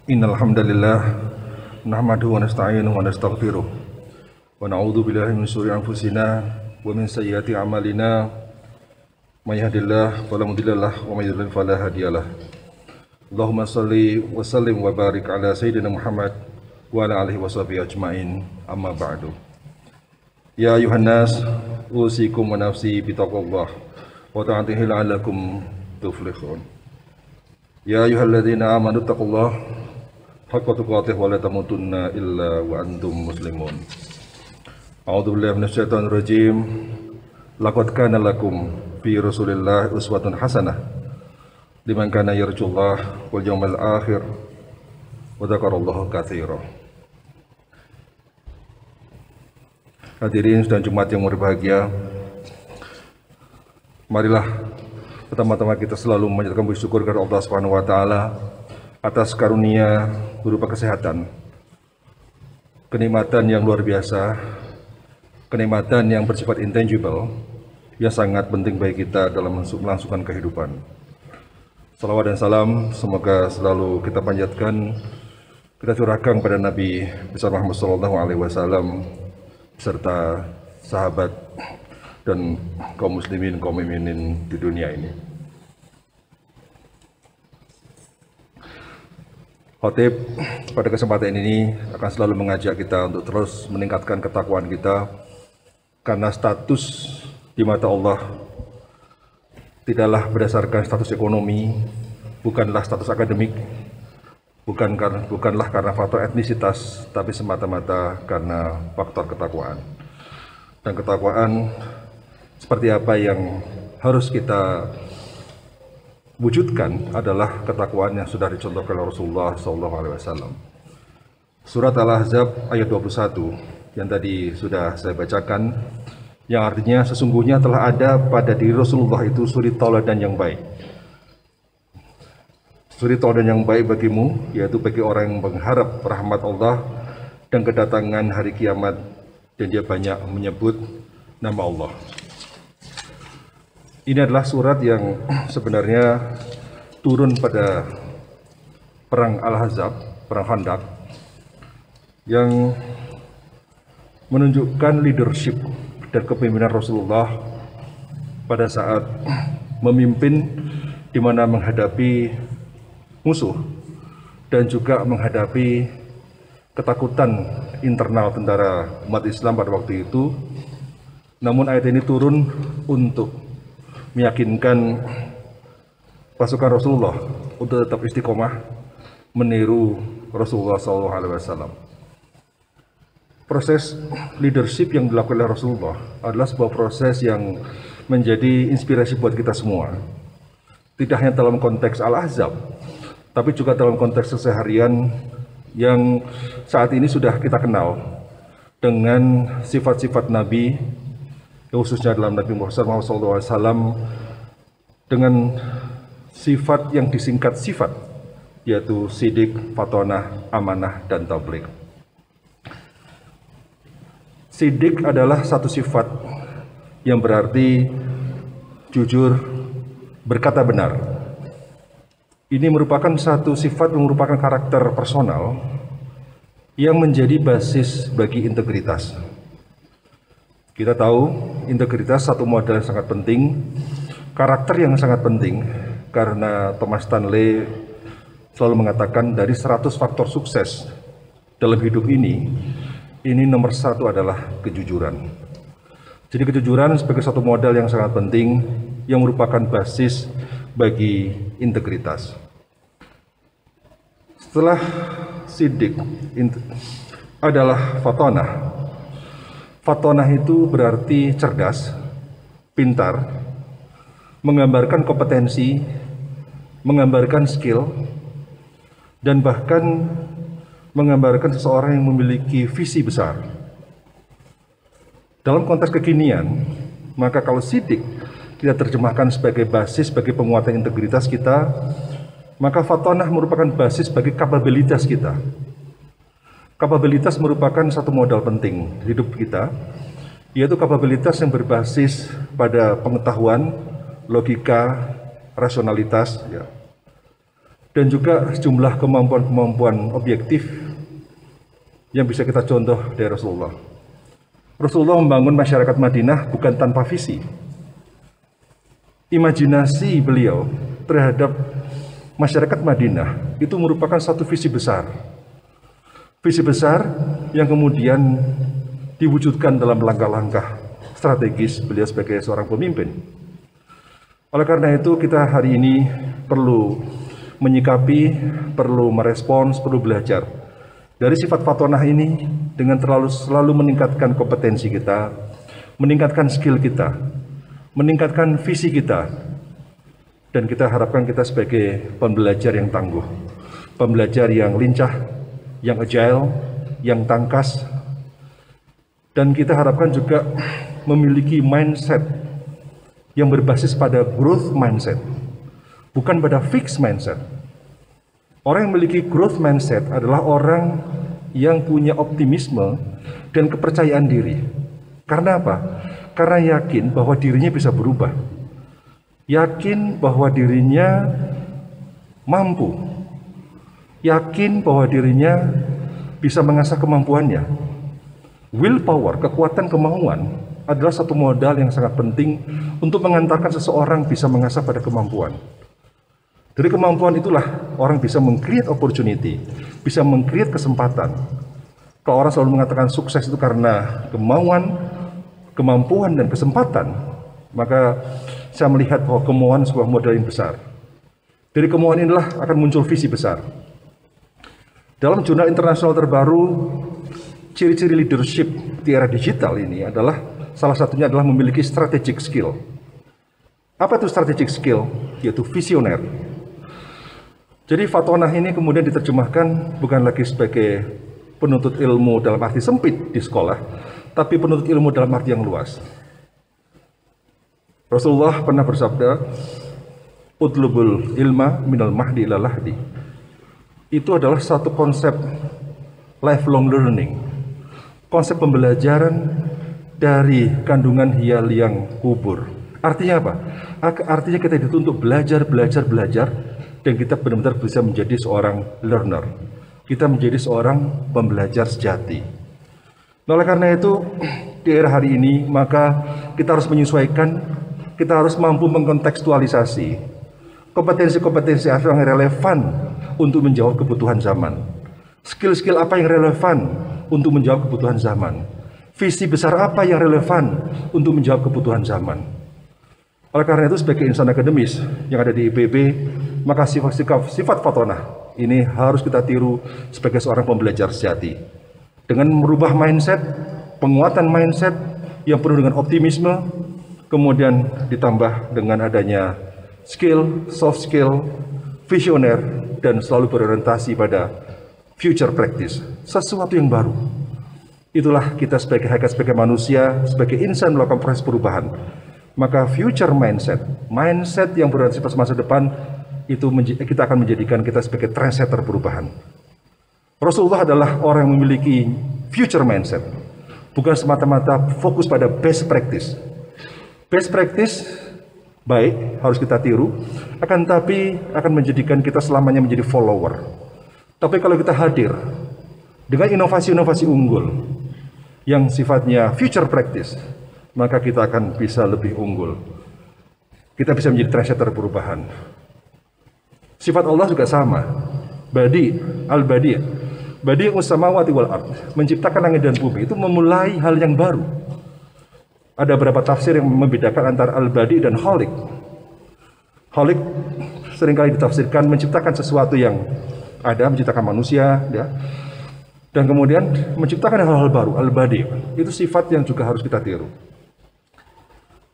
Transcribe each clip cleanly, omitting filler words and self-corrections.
Innal hamdalillah nahmaduhu wa nasta'inuhu wa nastaghfiruh wa na'udzu billahi min shururi anfusina wa min sayyiati a'malina may yahdihillahu fala mudhillalah wa may yudhlil fala hadiyalah. Allahumma shalli wa sallim wa barik ala sayyidina Muhammad wa ala alihi washabihi ajmain. Amma ba'du. Ya ayuhan nas, usikum wa nafsi bitaqwallah wa ta'atihi la'allakum tuflihun. Ya ayyuhalladzina amanu taqullaha haqqa tuqatih wa la tamutunna illa wa antum muslimun. A'udzu billahi minasyaitonir rajim. Laqad kana lakum fi Rasulillah uswatun hasanah liman kana yarjullaha wal yawmal akhir wa dzakarallaha katsiran. Hadirin dan Jumat yang berbahagia, marilah pertama-tama kita selalu memanjatkan puji syukur kepada Allah Subhanahu wa taala atas karunia berupa kesehatan, kenikmatan yang luar biasa, kenikmatan yang bersifat intangible yang sangat penting bagi kita dalam melangsungkan kehidupan. Salawat dan salam semoga selalu kita panjatkan, kita curahkan pada Nabi besar Muhammad SAW serta sahabat dan kaum muslimin, kaum mukminin di dunia ini. Khotib pada kesempatan ini akan selalu mengajak kita untuk terus meningkatkan ketakwaan kita, karena status di mata Allah tidaklah berdasarkan status ekonomi, bukanlah status akademik, bukanlah karena faktor etnisitas, tapi semata-mata karena faktor ketakwaan. Dan ketakwaan seperti apa yang harus kita wujudkan adalah ketakwaan yang sudah dicontohkan oleh Rasulullah SAW. Surat Al-Ahzab ayat 21 yang tadi sudah saya bacakan, yang artinya sesungguhnya telah ada pada diri Rasulullah itu suri tauladan yang baik. Suri tauladan yang baik bagimu, yaitu bagi orang yang mengharap rahmat Allah dan kedatangan hari kiamat, dan dia banyak menyebut nama Allah. Ini adalah surat yang sebenarnya turun pada perang Al-Ahzab, perang Khandaq, yang menunjukkan leadership dan kepemimpinan Rasulullah pada saat memimpin, di mana menghadapi musuh dan juga menghadapi ketakutan internal tentara umat Islam pada waktu itu. Namun ayat ini turun untuk meyakinkan pasukan Rasulullah untuk tetap istiqomah meniru Rasulullah SAW. Proses leadership yang dilakukan oleh Rasulullah adalah sebuah proses yang menjadi inspirasi buat kita semua. Tidak hanya dalam konteks Al-Ahzab, tapi juga dalam konteks keseharian yang saat ini sudah kita kenal dengan sifat-sifat Nabi, khususnya dalam Nabi Muhammad SAW, dengan sifat yang disingkat sifat, yaitu sidik, fatonah, amanah, dan tabligh. Sidik adalah satu sifat yang berarti jujur, berkata benar. Ini merupakan satu sifat yang merupakan karakter personal yang menjadi basis bagi integritas. Kita tahu integritas satu modal yang sangat penting, karakter yang sangat penting, karena Thomas Stanley selalu mengatakan dari 100 faktor sukses dalam hidup ini nomor 1 adalah kejujuran. Jadi kejujuran sebagai satu modal yang sangat penting yang merupakan basis bagi integritas. Setelah sidik adalah fatonah. Fatonah itu berarti cerdas, pintar, menggambarkan kompetensi, menggambarkan skill, dan bahkan menggambarkan seseorang yang memiliki visi besar. Dalam konteks kekinian, maka kalau sidik kita terjemahkan sebagai basis bagi penguatan integritas kita, maka fatonah merupakan basis bagi kapabilitas kita. Kapabilitas merupakan satu modal penting hidup kita, yaitu kapabilitas yang berbasis pada pengetahuan, logika, rasionalitas, ya. dan juga sejumlah kemampuan-kemampuan objektif yang bisa kita contoh dari Rasulullah. Rasulullah membangun masyarakat Madinah bukan tanpa visi. Imajinasi beliau terhadap masyarakat Madinah itu merupakan satu visi besar. Visi besar yang kemudian diwujudkan dalam langkah-langkah strategis beliau sebagai seorang pemimpin. Oleh karena itu kita hari ini perlu menyikapi, perlu merespons, perlu belajar dari sifat fatonah ini dengan selalu meningkatkan kompetensi kita, meningkatkan skill kita, meningkatkan visi kita, dan kita harapkan kita sebagai pembelajar yang tangguh, pembelajar yang lincah, yang agile, yang tangkas, dan kita harapkan juga memiliki mindset yang berbasis pada growth mindset, bukan pada fixed mindset. Orang yang memiliki growth mindset adalah orang yang punya optimisme dan kepercayaan diri. Karena apa? Karena yakin bahwa dirinya bisa berubah. Yakin bahwa dirinya mampu. Yakin bahwa dirinya bisa mengasah kemampuannya. Willpower, kekuatan kemauan adalah satu modal yang sangat penting untuk mengantarkan seseorang bisa mengasah pada kemampuan. Dari kemampuan itulah orang bisa meng-create opportunity, bisa meng-create kesempatan. Kalau orang selalu mengatakan sukses itu karena kemauan, kemampuan, dan kesempatan, maka saya melihat bahwa kemauan sebuah modal yang besar. Dari kemauan inilah akan muncul visi besar. Dalam jurnal internasional terbaru, ciri-ciri leadership di era digital ini adalah salah satunya adalah memiliki strategic skill. Apa itu strategic skill? Yaitu visioner. Jadi fatonah ini kemudian diterjemahkan bukan lagi sebagai penuntut ilmu dalam arti sempit di sekolah, tapi penuntut ilmu dalam arti yang luas. Rasulullah pernah bersabda, "Utlubul ilma minal mahdi ila lahdi." Itu adalah satu konsep lifelong learning, konsep pembelajaran dari kandungan hial yang kubur. Artinya apa? Artinya kita dituntut belajar, dan kita benar-benar bisa menjadi seorang learner. Kita menjadi seorang pembelajar sejati. Nah, oleh karena itu, di era hari ini, maka kita harus menyesuaikan, kita harus mampu mengkontekstualisasi kompetensi-kompetensi apa yang relevan untuk menjawab kebutuhan zaman. Skill-skill apa yang relevan untuk menjawab kebutuhan zaman. Visi besar apa yang relevan untuk menjawab kebutuhan zaman. Oleh karena itu, sebagai insan akademis yang ada di IPB, maka sifat fatonah ini harus kita tiru sebagai seorang pembelajar sejati. Dengan merubah mindset, penguatan mindset yang penuh dengan optimisme, kemudian ditambah dengan adanya skill, soft skill, visioner, dan selalu berorientasi pada future practice, sesuatu yang baru. Itulah kita sebagai hakikat, sebagai manusia, sebagai insan melakukan proses perubahan. Maka future mindset, mindset yang berorientasi pada masa depan, itu kita akan menjadikan kita sebagai trendsetter perubahan. Rasulullah adalah orang yang memiliki future mindset, bukan semata-mata fokus pada best practice. Best practice baik, harus kita tiru, tapi akan menjadikan kita selamanya menjadi follower. Tapi kalau kita hadir dengan inovasi-inovasi unggul yang sifatnya future practice, maka kita akan bisa lebih unggul. Kita bisa menjadi trendsetter perubahan. Sifat Allah juga sama. Badi, al-badi, badi ussamawati wal ard, menciptakan langit dan bumi, itu memulai hal yang baru. Ada beberapa tafsir yang membedakan antara al-badi dan khaliq. Khaliq seringkali ditafsirkan menciptakan sesuatu yang ada, menciptakan manusia, ya, dan kemudian menciptakan hal-hal baru. Al-badi itu sifat yang juga harus kita tiru.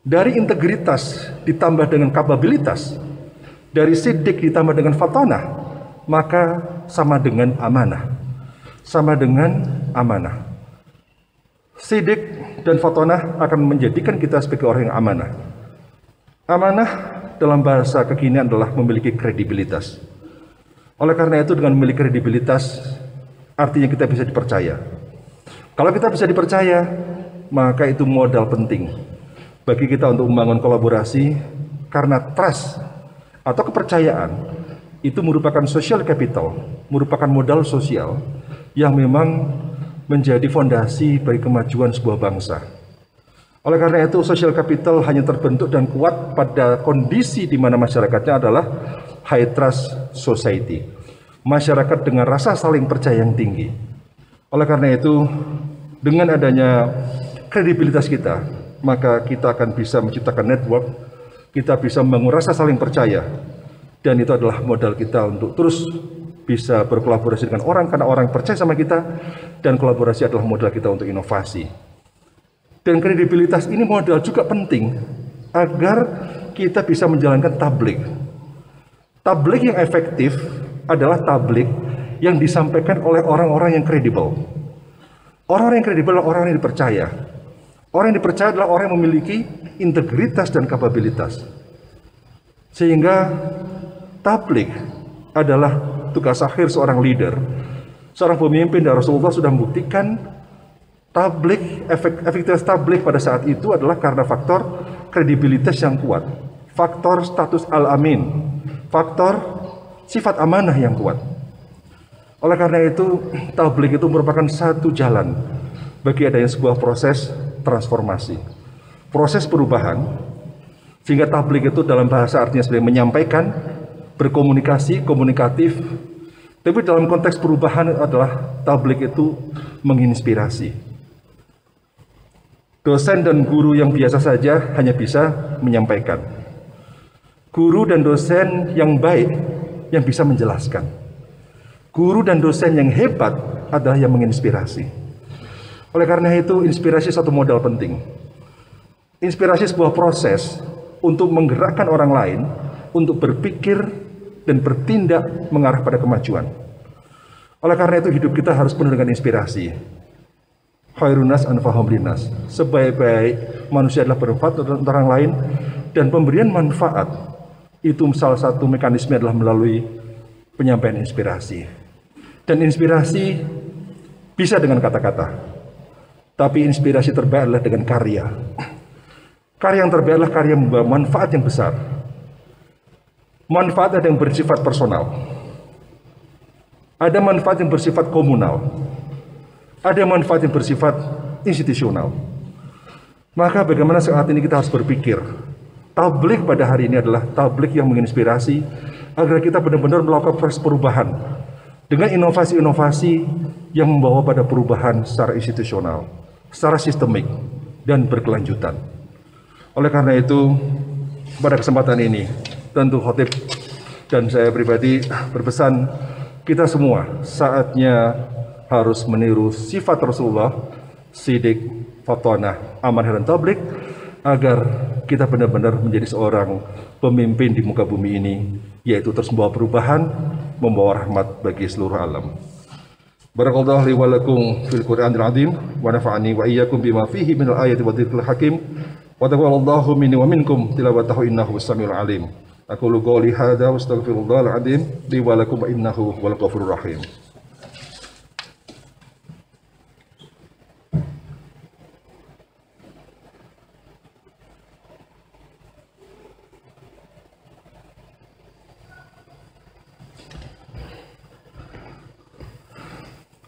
Dari integritas ditambah dengan kapabilitas, dari sidik ditambah dengan fatonah, maka sama dengan amanah. Sama dengan amanah. Sidik dan fatonah akan menjadikan kita sebagai orang yang amanah. Amanah dalam bahasa kekinian adalah memiliki kredibilitas. Oleh karena itu, dengan memiliki kredibilitas, artinya kita bisa dipercaya. Kalau kita bisa dipercaya, maka itu modal penting bagi kita untuk membangun kolaborasi, karena trust atau kepercayaan itu merupakan social capital, merupakan modal sosial yang memang menjadi fondasi bagi kemajuan sebuah bangsa. Oleh karena itu, social capital hanya terbentuk dan kuat pada kondisi di mana masyarakatnya adalah high trust society. Masyarakat dengan rasa saling percaya yang tinggi. Oleh karena itu, dengan adanya kredibilitas kita, maka kita akan bisa menciptakan network, kita bisa membangun rasa saling percaya, dan itu adalah modal kita untuk terus bisa berkolaborasi dengan orang, karena orang percaya sama kita, dan kolaborasi adalah modal kita untuk inovasi. Dan kredibilitas ini modal juga penting agar kita bisa menjalankan tablik. Tablik yang efektif adalah tablik yang disampaikan oleh orang-orang yang kredibel. Orang-orang yang kredibel adalah orang yang dipercaya. Orang yang dipercaya adalah orang yang memiliki integritas dan kapabilitas. Sehingga tablik adalah tugas akhir seorang leader, seorang pemimpin, dan Rasulullah sudah membuktikan tablik, efektivitas tablik pada saat itu adalah karena faktor kredibilitas yang kuat, faktor status al-amin, faktor sifat amanah yang kuat. Oleh karena itu, tablik itu merupakan satu jalan bagi adanya sebuah proses transformasi, proses perubahan, sehingga tablik itu dalam bahasa artinya sebagai menyampaikan, berkomunikasi, komunikatif. Tapi dalam konteks perubahan adalah tablik itu menginspirasi. Dosen dan guru yang biasa saja hanya bisa menyampaikan. Guru dan dosen yang baik yang bisa menjelaskan. Guru dan dosen yang hebat adalah yang menginspirasi. Oleh karena itu, inspirasi satu modal penting. Inspirasi sebuah proses untuk menggerakkan orang lain untuk berpikir dan bertindak mengarah pada kemajuan. Oleh karena itu, hidup kita harus penuh dengan inspirasi. Khairun nas anfa'uhum linnas. Sebaik-baik manusia adalah bermanfaat untuk orang lain, dan pemberian manfaat itu salah satu mekanisme adalah melalui penyampaian inspirasi. Dan inspirasi bisa dengan kata-kata, tapi inspirasi terbaik adalah dengan karya. Karya yang terbaik adalah karya yang membawa manfaat yang besar. Manfaat ada yang bersifat personal, ada manfaat yang bersifat komunal, ada manfaat yang bersifat institusional. Maka bagaimana saat ini kita harus berpikir, tablik pada hari ini adalah tablik yang menginspirasi agar kita benar-benar melakukan proses perubahan dengan inovasi-inovasi yang membawa pada perubahan secara institusional, secara sistemik, dan berkelanjutan. Oleh karena itu, pada kesempatan ini, tentu khotib dan saya pribadi berpesan, kita semua saatnya harus meniru sifat Rasulullah, sidik, fatonah, amanah, dan tablik, agar kita benar-benar menjadi seorang pemimpin di muka bumi ini, yaitu terus membawa perubahan, membawa rahmat bagi seluruh alam. Barakallahu li wa lakum fil Qur'anil azim, wa nafa'ani wa iyyakum bima fihi minal ayati wa dzikril hakim, wa taqabbalallahu minni wa minkum tilawatahu innahu was-sami'ul alim. Aqulu qouli hadza wa astaghfirullahal azim li wa lakum wa innahu wal ghafurur rahim.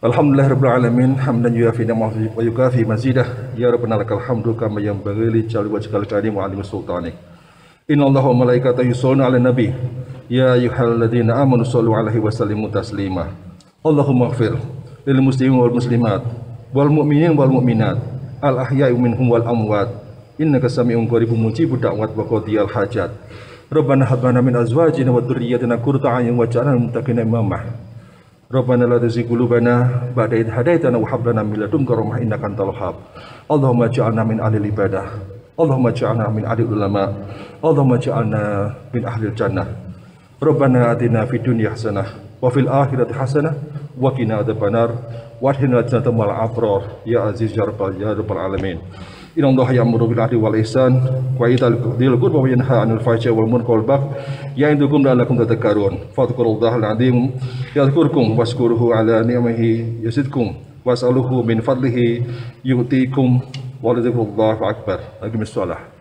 Alhamdulillahirabbil alamin, hamdan yuafi ni'amahu wa yukafi mazidah. Ya rabbana lakal hamdu kama yanbaghi li jalali wajhikal karim wa 'azimi sultanik. Innallaha wa malaikatahu yusholluna 'alan nabi. Ya ayyuhalladzina amanu shollu 'alaihi wa sallimu taslima. Allahumma ighfir lil muslimin wal muslimat wal mu'minin wal mu'minat al ahya'i minhum wal amwat. Innaka sami'un qaribun mujibud da'wat wa qadiyal hajat. Rabbana hab lana min azwajina wa dhurriyyatina qurrata a'yun waj'alna lil muttaqina imama. Rabbana la tuzigh qulubana ba'da idh hadaitana wa hab lana min ladunka rahmah innaka antal wahhab. Allahumma ij'alna min ahlil ibadah. Allahumma ij'alna min ahlil ulama. Allahumma ij'alna min ahlil jannah. Rabbana atina fid dunya hasanah wa fil akhirati hasanah wa qina adzabannar wa adkhilna jannata ma'al abrar ya aziz ya rabbal alamin. Inna Allaha ya'muru bil 'adli wal ihsan wa ita'i dzil qurba wa yanha 'anil fahsya'i wal munkari wal baghi ya'idukum la'allakum tadhakkarun. Fadhkurullahal 'azim yadhkurkum washkuruhu 'ala ni'amihi yazidkum was'aluhu min fadlihi yu'tikum wa dzikrullahi akbar. Aqimis shalah.